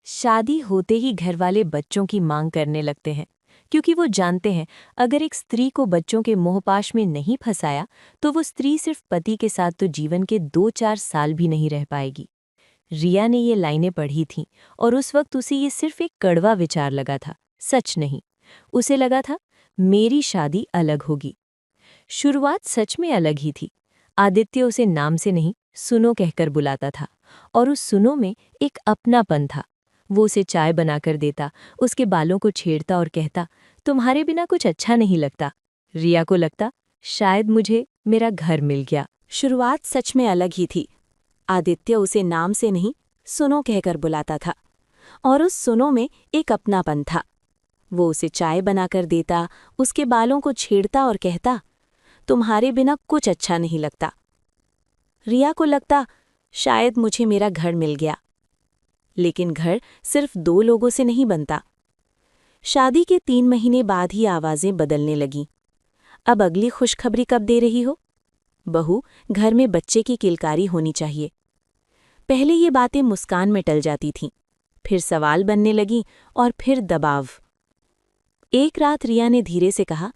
शादी होते ही घरवाले बच्चों की मांग करने लगते हैं क्योंकि वो जानते हैं अगर एक स्त्री को बच्चों के मोहपाश में नहीं फंसाया तो वो स्त्री सिर्फ पति के साथ तो जीवन के 2-4 साल भी नहीं रह पाएगी। रिया ने ये लाइनें पढ़ी थीं और उस वक्त उसे ये सिर्फ एक कड़वा विचार लगा था, सच नहीं। उसे लगा था मेरी शादी अलग होगी। शुरुआत सच में अलग ही थी। आदित्य उसे नाम से नहीं सुनो कहकर बुलाता था और उस सुनो में एक अपनापन था। वो उसे चाय बनाकर देता, उसके बालों को छेड़ता और कहता तुम्हारे बिना कुछ अच्छा नहीं लगता। रिया को लगता शायद मुझे मेरा घर मिल गया। शुरुआत सच में अलग ही थी। आदित्य उसे नाम से नहीं सुनो कहकर बुलाता था और उस सुनो में एक अपनापन था। वो उसे चाय बनाकर देता, उसके बालों को छेड़ता और कहता तुम्हारे बिना कुछ अच्छा नहीं लगता। रिया को लगता शायद मुझे मेरा घर मिल गया। लेकिन घर सिर्फ 2 लोगों से नहीं बनता। शादी के 3 महीने बाद ही आवाजें बदलने लगीं। अब अगली खुशखबरी कब दे रही हो? बहू, घर में बच्चे की किलकारी होनी चाहिए। पहले ये बातें मुस्कान में टल जाती थीं, फिर सवाल बनने लगीं और फिर दबाव। एक रात रिया ने धीरे से कहा,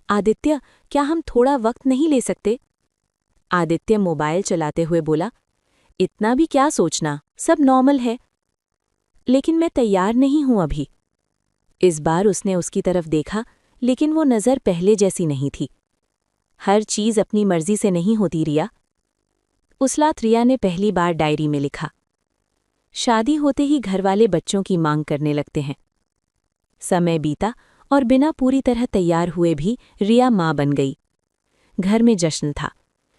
आदित्य, क्या हम थोड़ा वक्त नहीं ले सकते? आदित्य मोबाइल चलाते हुए बोला, इतना भी क्या सोचना, सब नॉर्मल है। लेकिन मैं तैयार नहीं हूं अभी। इस बार उसने उसकी तरफ देखा, लेकिन वो नज़र पहले जैसी नहीं थी। हर चीज़ अपनी मर्जी से नहीं होती रिया। उस रात रिया ने पहली बार डायरी में लिखा, शादी होते ही घरवाले बच्चों की मांग करने लगते हैं। समय बीता और बिना पूरी तरह तैयार हुए भी रिया मां बन गई। घर में जश्न था,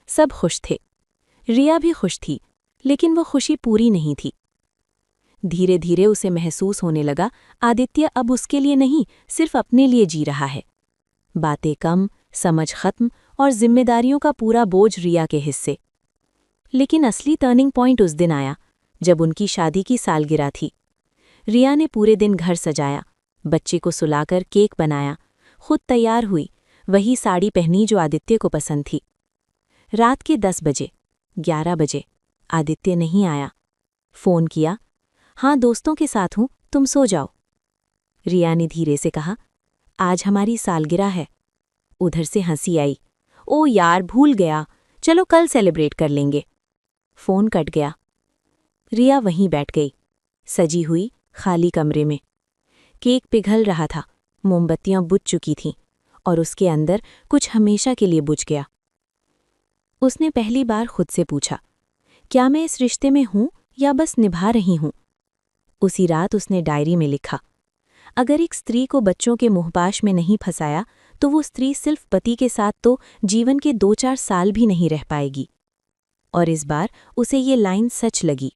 सब खुश थे। रिया भी खुश थी, लेकिन वो खुशी पूरी नहीं थी। धीरे धीरे उसे महसूस होने लगा आदित्य अब उसके लिए नहीं, सिर्फ अपने लिए जी रहा है। बातें कम, समझ खत्म और जिम्मेदारियों का पूरा बोझ रिया के हिस्से। लेकिन असली टर्निंग पॉइंट उस दिन आया जब उनकी शादी की सालगिरह थी। रिया ने पूरे दिन घर सजाया, बच्चे को सुलाकर केक बनाया, खुद तैयार हुई, वही साड़ी पहनी जो आदित्य को पसंद थी। रात के 10 बजे, 11 बजे आदित्य नहीं आया। फोन किया, हाँ दोस्तों के साथ हूं, तुम सो जाओ। रिया ने धीरे से कहा, आज हमारी सालगिरह है। उधर से हंसी आई, ओ यार भूल गया, चलो कल सेलिब्रेट कर लेंगे। फोन कट गया। रिया वहीं बैठ गई, सजी हुई खाली कमरे में। केक पिघल रहा था, मोमबत्तियां बुझ चुकी थीं और उसके अंदर कुछ हमेशा के लिए बुझ गया। उसने पहली बार खुद से पूछा, क्या मैं इस रिश्ते में हूं या बस निभा रही हूं? उसी रात उसने डायरी में लिखा, अगर एक स्त्री को बच्चों के मोहपाश में नहीं फंसाया तो वो स्त्री सिर्फ पति के साथ तो जीवन के 2-4 साल भी नहीं रह पाएगी। और इस बार उसे ये लाइन सच लगी।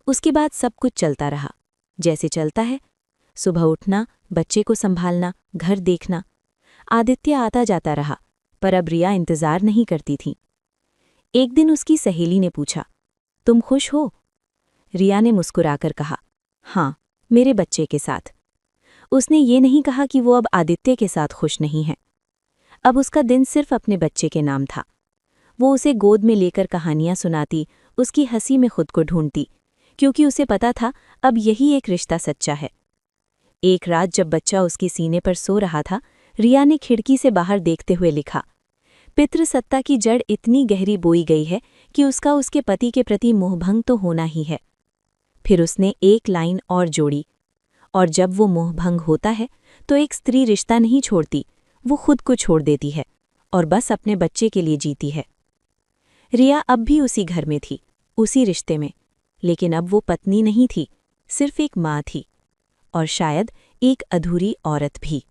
उसके बाद सब कुछ चलता रहा जैसे चलता है। सुबह उठना, बच्चे को संभालना, घर देखना। आदित्य आता जाता रहा, पर अब रिया इंतजार नहीं करती थी। एक दिन उसकी सहेली ने पूछा, तुम खुश हो? रिया ने मुस्कुराकर कहा, हाँ, मेरे बच्चे के साथ। उसने ये नहीं कहा कि वो अब आदित्य के साथ खुश नहीं है। अब उसका दिन सिर्फ अपने बच्चे के नाम था। वो उसे गोद में लेकर कहानियां सुनाती, उसकी हंसी में खुद को ढूंढती, क्योंकि उसे पता था अब यही एक रिश्ता सच्चा है। एक रात जब बच्चा उसके सीने पर सो रहा था, रिया ने खिड़की से बाहर देखते हुए लिखा, पितृसत्ता की जड़ इतनी गहरी बोई गई है कि उसका उसके पति के प्रति मोहभंग तो होना ही है। फिर उसने एक लाइन और जोड़ी, और जब वो मोहभंग होता है तो एक स्त्री रिश्ता नहीं छोड़ती, वो खुद को छोड़ देती है और बस अपने बच्चे के लिए जीती है। रिया अब भी उसी घर में थी, उसी रिश्ते में, लेकिन अब वो पत्नी नहीं थी, सिर्फ एक माँ थी, और शायद एक अधूरी औरत भी।